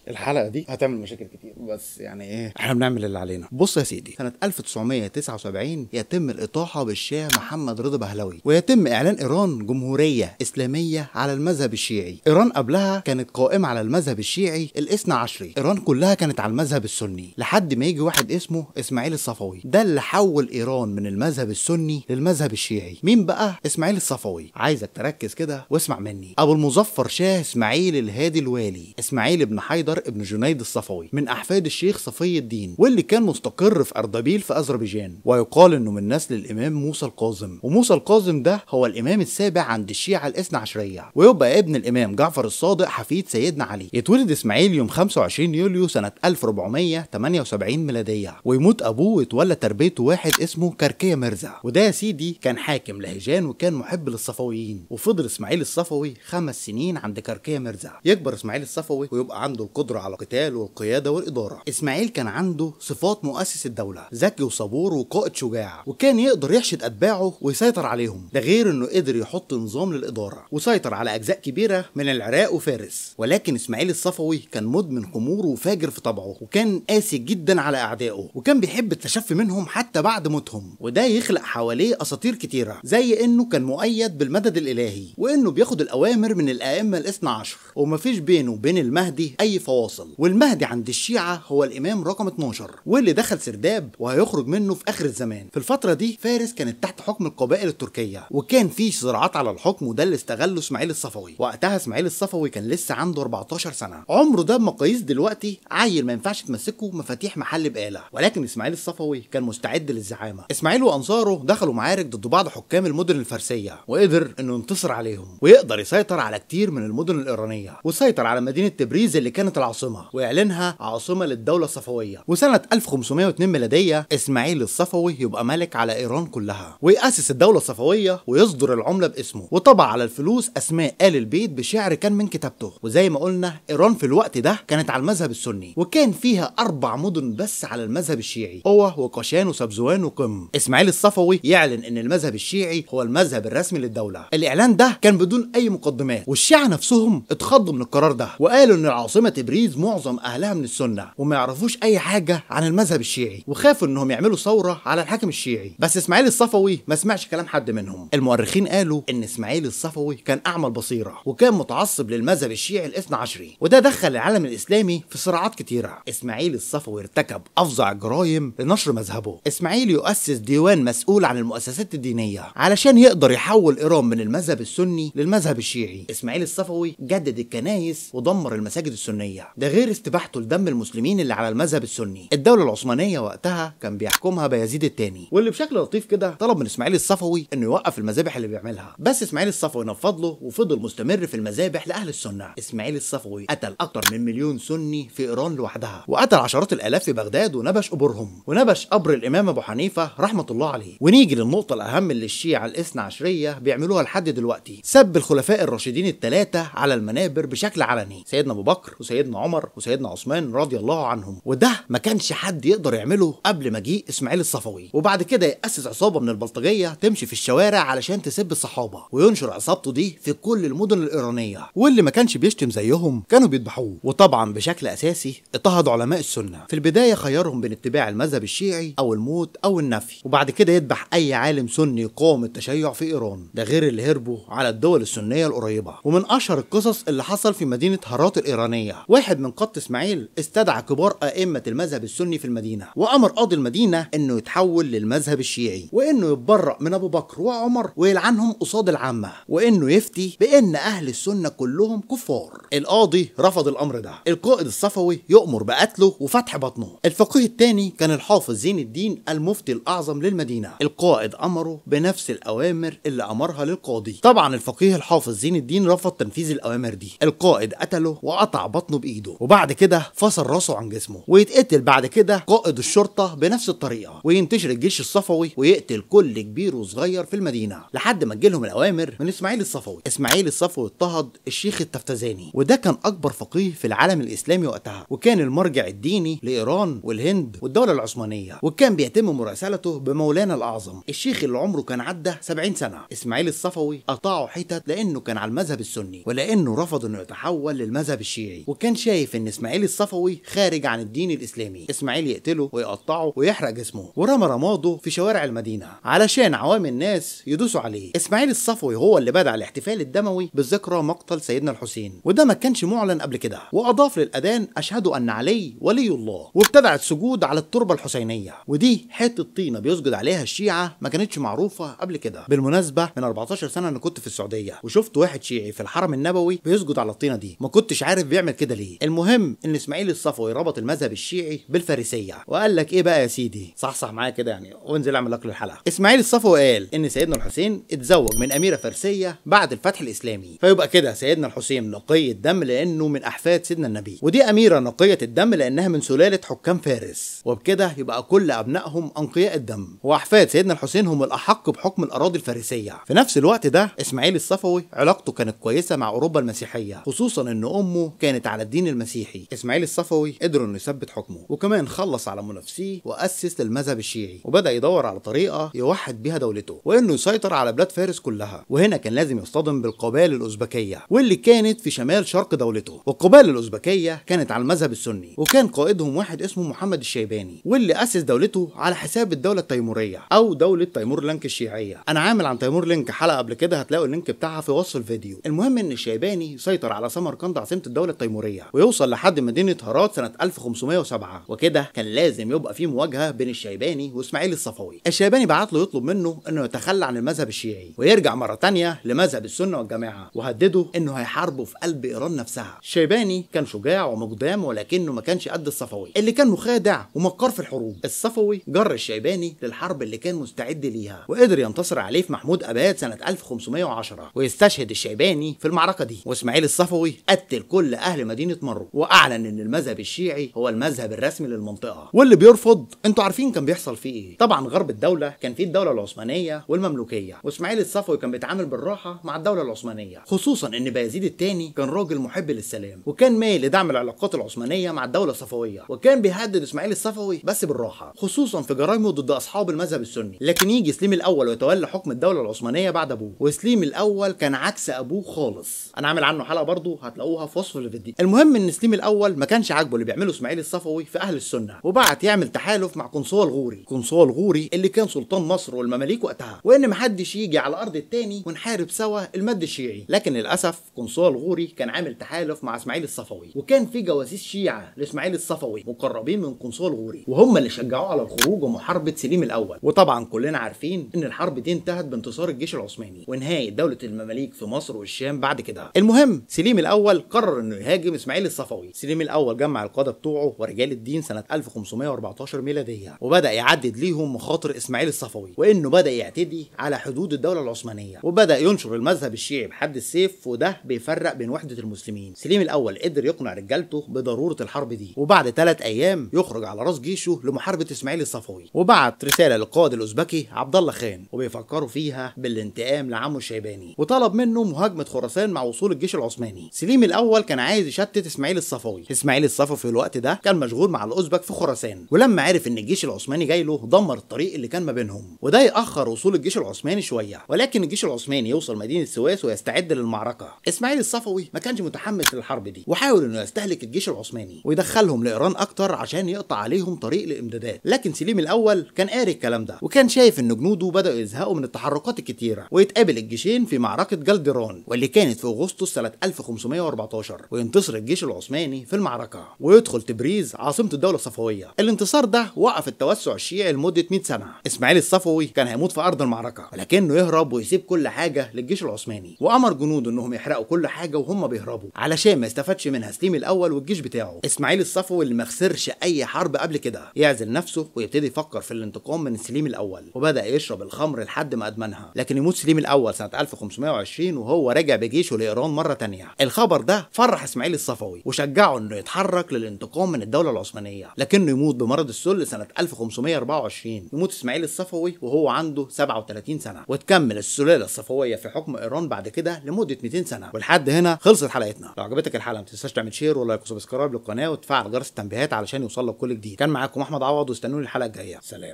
الحلقه دي هتعمل مشاكل كتير، بس يعني ايه، احنا بنعمل اللي علينا. بص يا سيدي، سنه 1979 يتم الاطاحه بالشاه محمد رضا بهلوي، ويتم اعلان ايران جمهوريه اسلاميه على المذهب الشيعي. ايران قبلها كانت قائمه على المذهب الشيعي الاثنى عشري، ايران كلها كانت على المذهب السني، لحد ما يجي واحد اسمه اسماعيل الصفوي، ده اللي حول ايران من المذهب السني للمذهب الشيعي. مين بقى اسماعيل الصفوي؟ عايزك تركز كده واسمع مني. ابو المظفر شاه اسماعيل الهادي الوالي، اسماعيل بن حيدر ابن جنيد الصفوي، من احفاد الشيخ صفي الدين، واللي كان مستقر في اردبيل في اذربيجان، ويقال انه من نسل الامام موسى الكاظم. وموسى الكاظم ده هو الامام السابع عند الشيعه الاثنى عشريه، ويبقى ابن الامام جعفر الصادق حفيد سيدنا علي. يتولد اسماعيل يوم 25 يوليو سنه 1478 ميلاديه، ويموت ابوه ويتولى تربيته واحد اسمه كركيه مرزا، وده يا سيدي كان حاكم لهيجان وكان محب للصفويين. وفضل اسماعيل الصفوي 5 سنين عند كركيه مرزا. يكبر اسماعيل الصفوي ويبقى عنده القدره على القتال والقياده والاداره. اسماعيل كان عنده صفات مؤسس الدوله، ذكي وصبور وقائد شجاع، وكان يقدر يحشد اتباعه ويسيطر عليهم. ده غير انه قدر يحط نظام للاداره، وسيطر على اجزاء كبيره من العراق وفارس. ولكن اسماعيل الصفوي كان مدمن خمور وفاجر في طبعه، وكان قاسي جدا على اعدائه، وكان بيحب التشفي منهم حتى بعد موتهم. وده يخلق حواليه اساطير كتيره، زي انه كان مؤيد بالمدد الالهي، وانه بياخد الاوامر من الائمه الاثنى عشر، ومفيش بينه وبين المهدي اي فواصل. والمهدي عند الشيعه هو الامام رقم 12، واللي دخل سرداب وهيخرج منه في اخر الزمان. في الفتره دي فارس كانت تحت حكم القبائل التركيه، وكان في صراعات على الحكم، وده اللي استغله اسماعيل الصفوي. وقتها اسماعيل الصفوي كان لسه عنده 14 سنه، عمره ده بمقاييس دلوقتي عيل ما ينفعش تمسكه مفاتيح محل بقاله. ولكن اسماعيل الصفوي كان مستعد للزعامه. اسماعيل وانصاره دخلوا معارك ضد بعض حكام المدن الفارسيه، وقدر انه ينتصر عليهم، ويقدر يسيطر على كتير من المدن الايرانيه، وسيطر على مدينه تبريز اللي كانت العاصمه، ويعلنها عاصمه للدوله الصفويه. وسنه 1502 ميلاديه اسماعيل الصفوي يبقى ملك على ايران كلها، ويأسس الدوله الصفويه، ويصدر العمله باسمه، وطبع على الفلوس اسماء آل البيت بشعر كان من كتابته. وزي ما قلنا ايران في الوقت ده كانت على المذهب السني، وكان فيها 4 مدن بس على المذهب الشيعي، هو وقشان وسبزوان وقم. اسماعيل الصفوي يعلن ان المذهب الشيعي هو المذهب الرسمي للدوله. الاعلان ده كان بدون اي مقدمات، والشيعه نفسهم اتخضوا من القرار ده، وقالوا ان العاصمه تبريز معظم اهلها من السنه، وما يعرفوش اي حاجه عن المذهب الشيعي، وخافوا انهم يعملوا ثوره على الحاكم الشيعي. بس اسماعيل الصفوي ما سمعش كلام حد منهم. المؤرخين قالوا ان اسماعيل الصفوي كان اعمى البصيره، وكان متعصب للمذهب الشيعي الاثنى عشري، وده دخل العالم الاسلامي في صراعات كتيره. اسماعيل الصفوي ارتكب افظع الجرائم لنشر مذهبه. اسماعيل يؤسس ديوان مسؤول عن المؤسسات الدينيه علشان يقدر يحول ايران من المذهب السني للمذهب الشيعي. اسماعيل الصفوي جدد الكنائس ودمر المساجد السنيه، ده غير استباحته لدم المسلمين اللي على المذهب السني. الدوله العثمانيه وقتها كان بيحكمها بايزيد الثاني، واللي بشكل لطيف كده طلب من اسماعيل الصفوي انه يوقف المذابح اللي بيعملها، بس اسماعيل الصفوي نفض له وفضل مستمر في المذابح لاهل السنه. اسماعيل الصفوي قتل اكتر من مليون سني في ايران لوحدها، وقتل عشرات الالاف في بغداد، ونبش قبورهم، ونبش قبر الامام ابو حنيفه رحمه الله عليه. ونيجي للنقطه الاهم اللي الشيعه الاثنى عشريه بيعملوها لحد دلوقتي، سب الخلفاء الراشدين الثلاثه على المنابر بشكل علني، سيدنا ابو بكر وسيدنا عمر وسيدنا عثمان رضي الله عنهم، وده ما كانش حد يقدر يعمله قبل مجيء اسماعيل الصفوي. وبعد كده يأسس عصابه من البلطجيه تمشي في الشوارع علشان تسب الصحابه، وينشر عصابته دي في كل المدن الايرانيه، واللي ما كانش بيشتم زيهم كانوا بيذبحوه. وطبعا بشكل اساسي اضطهد علماء السنه. في البدايه خيرهم بين اتباع المذهب الشيعي او الموت او النفي، وبعد كده يذبح اي عالم سني يقاوم التشيع في ايران، ده غير اللي هربوا على الدول السنيه القريبه. ومن اشهر القصص اللي حصل في مدينه هرات الايرانيه، واحد من قادة اسماعيل استدعى كبار ائمه المذهب السني في المدينه، وامر قاضي المدينه انه يتحول للمذهب الشيعي، وانه يتبرأ من ابو بكر وعمر ويلعنهم قصاد العامه، وانه يفتي بان اهل السنه كلهم كفار. القاضي رفض الامر ده. القائد الصفوي يؤمر بقتله وفتح بطنه. الفقيه الثاني كان الحافظ زين الدين المفتي الاعظم للمدينه. القائد امره بنفس الاوامر اللي امرها للقاضي. طبعا الفقيه الحافظ زين الدين رفض تنفيذ الاوامر دي. القائد قتله وقطع بطنه بايده، وبعد كده فصل راسه عن جسمه. ويتقتل بعد كده قائد الشرطه بنفس الطريقه، وينتشر الجيش الصفوي ويقتل كل كبير وصغير في المدينه، لحد ما تجيلهم الاوامر من اسماعيل الصفوي. اسماعيل الصفوي اضطهد الشيخ التفتزاني، وده كان اكبر فقيه في العالم الاسلامي وقتها، وكان المرجع الديني لايران والهند والدوله العثمانيه، وكان بيتم مراسلته بمولانا الاعظم الشيخ اللي عمره كان عدى 70 سنه. اسماعيل الصفوي قطعه حتت لانه كان على المذهب السني، ولانه رفض انه يتحول للمذهب الشيعي، وكان وكان شايف ان اسماعيل الصفوي خارج عن الدين الاسلامي. اسماعيل يقتله ويقطعه ويحرق جسمه، ورمى رماده في شوارع المدينه علشان عوام الناس يدوسوا عليه. اسماعيل الصفوي هو اللي بدأ الاحتفال الدموي بذكرى مقتل سيدنا الحسين، وده ما كانش معلن قبل كده، واضاف للاذان اشهد ان علي ولي الله، وابتدع السجود على التربه الحسينيه، ودي حته طينه بيسجد عليها الشيعه ما كانتش معروفه قبل كده. بالمناسبه من 14 سنه انا كنت في السعوديه وشفت واحد شيعي في الحرم النبوي بيسجد على الطينه دي، ما كنتش عارف بيعمل كده ليه. المهم ان اسماعيل الصفوي ربط المذهب الشيعي بالفارسيه، وقال لك ايه بقى يا سيدي، صح معايا كده يعني، وانزل اعمل لك الحلقه. اسماعيل الصفوي قال ان سيدنا الحسين اتزوج من اميره فارسيه بعد الفتح الاسلامي، فيبقى كده سيدنا الحسين نقي الدم لانه من احفاد سيدنا النبي، ودي اميره نقيه الدم لانها من سلاله حكام فارس، وبكده يبقى كل ابنائهم انقياء الدم، واحفاد سيدنا الحسين هم الاحق بحكم الاراضي الفارسيه. في نفس الوقت ده اسماعيل الصفوي علاقته كانت كويسه مع اوروبا المسيحيه، خصوصا ان امه كانت على الدين المسيحي. اسماعيل الصفوي قدر انه يثبت حكمه، وكمان خلص على منافسيه واسس للمذهب الشيعي، وبدا يدور على طريقه يوحد بيها دولته وانه يسيطر على بلاد فارس كلها. وهنا كان لازم يصطدم بالقبائل الاوزبكيه واللي كانت في شمال شرق دولته، والقبائل الاوزبكيه كانت على المذهب السني، وكان قائدهم واحد اسمه محمد الشيباني، واللي اسس دولته على حساب الدوله التيموريه او دوله تيمور لنك الشيعيه. انا عامل عن تيمور لنك حلقه قبل كده، هتلاقوا اللينك بتاعها في وصف الفيديو. المهم ان الشيباني يسيطر على سمرقند عاصمه الدوله التيموريه، ويوصل لحد مدينه هرات سنه 1507، وكده كان لازم يبقى في مواجهه بين الشيباني واسماعيل الصفوي. الشيباني بعت له يطلب منه انه يتخلى عن المذهب الشيعي ويرجع مره ثانيه لمذهب السنه والجماعه، وهدده انه هيحاربه في قلب ايران نفسها. الشيباني كان شجاع ومقدام، ولكنه ما كانش قد الصفوي اللي كان مخادع ومكار في الحروب. الصفوي جر الشيباني للحرب اللي كان مستعد ليها، وقدر ينتصر عليه في محمود اباد سنه 1510 ويستشهد الشيباني في المعركه دي. واسماعيل الصفوي قتل كل اهل مدينه مرو، واعلن ان المذهب الشيعي هو المذهب الرسمي للمنطقه، واللي بيرفض انتوا عارفين كان بيحصل فيه ايه. طبعا غرب الدوله كان فيه الدوله العثمانيه والمملوكيه، واسماعيل الصفوي كان بيتعامل بالراحه مع الدوله العثمانيه، خصوصا ان بايزيد الثاني كان راجل محب للسلام، وكان مايل لدعم العلاقات العثمانيه مع الدوله الصفويه، وكان بيهدد اسماعيل الصفوي بس بالراحه، خصوصا في جرايمه ضد اصحاب المذهب السني. لكن يجي سليم الاول ويتولى حكم الدوله العثمانيه بعد ابوه، وسليم الاول كان عكس ابوه خالص. انا عامل عنه حلقه برضه هتلاقوها في وصف الفيديو. المهم ان سليم الاول ما كانش عاجبه اللي بيعمله اسماعيل الصفوي في اهل السنه، وبعت يعمل تحالف مع قنصوة الغوري. قنصوة الغوري اللي كان سلطان مصر والمماليك وقتها، وان محدش يجي على ارض التاني ونحارب سوا المد الشيعي. لكن للاسف قنصوة الغوري كان عامل تحالف مع اسماعيل الصفوي، وكان في جواسيس شيعه لاسماعيل الصفوي مقربين من قنصوة الغوري، وهم اللي شجعوه على الخروج ومحاربه سليم الاول. وطبعا كلنا عارفين ان الحرب دي انتهت بانتصار الجيش العثماني ونهايه دوله المماليك في مصر والشام بعد كده. المهم سليم الاول قرر انه يهاجم اسماعيل الصفوي. سليم الاول جمع القاده بتوعه ورجال الدين سنه 1514 ميلاديه، وبدا يعدد ليهم مخاطر اسماعيل الصفوي، وانه بدا يعتدي على حدود الدوله العثمانيه، وبدا ينشر المذهب الشيعي بحد السيف، وده بيفرق بين وحده المسلمين. سليم الاول قدر يقنع رجالته بضروره الحرب دي، وبعد 3 ايام يخرج على راس جيشه لمحاربه اسماعيل الصفوي، وبعت رساله للقائد الاوزبكي عبد الله خان وبيفكروا فيها بالانتقام لعمه الشيباني، وطلب منه مهاجمه خراسان مع وصول الجيش العثماني. سليم الاول كان عايز يشتت اسماعيل الصفوي. اسماعيل الصفوي في الوقت ده كان مشغول مع الاوزبك في خراسان، ولما عرف ان الجيش العثماني جاي له دمر الطريق اللي كان ما بينهم، وده ياخر وصول الجيش العثماني شويه، ولكن الجيش العثماني يوصل مدينه السويس ويستعد للمعركه. اسماعيل الصفوي ما كانش متحمس للحرب دي، وحاول انه يستهلك الجيش العثماني ويدخلهم لايران اكتر عشان يقطع عليهم طريق الامدادات. لكن سليم الاول كان قاري الكلام ده، وكان شايف ان جنوده بداوا يزهقوا من التحركات الكتيره، ويتقابل الجيشين في معركه جلدران واللي كانت في اغسطس سنه 1514، وينتصر الجيش العثماني في المعركه ويدخل تبريز عاصمه الدوله الصفويه. الانتصار ده وقف التوسع الشيعي لمده 100 سنه. اسماعيل الصفوي كان هيموت في ارض المعركه، ولكنه يهرب ويسيب كل حاجه للجيش العثماني، وامر جنوده انهم يحرقوا كل حاجه وهم بيهربوا علشان ما يستفادش منها سليم الاول والجيش بتاعه. اسماعيل الصفوي اللي ما خسرش اي حرب قبل كده يعزل نفسه ويبتدي يفكر في الانتقام من سليم الاول، وبدا يشرب الخمر لحد ما ادمنها. لكن يموت سليم الاول سنه 1520 وهو راجع بجيشه لايران مره تانية. الخبر ده فرح اسماعيل الصفوي وشجعه انه يتحرك للانتقام من الدوله العثمانيه، لكنه يموت بمرض السل سنه 1524. يموت اسماعيل الصفوي وهو عنده 37 سنه، وتكمل السلاله الصفويه في حكم ايران بعد كده لمده 200 سنه. ولحد هنا خلصت حلقتنا. لو عجبتك الحلقه ما تنساش تعمل شير ولايك وسبسكرايب للقناه وتفعل جرس التنبيهات علشان يوصلك كل جديد. كان معاكم احمد عوض، واستنوني الحلقه الجايه. سلام.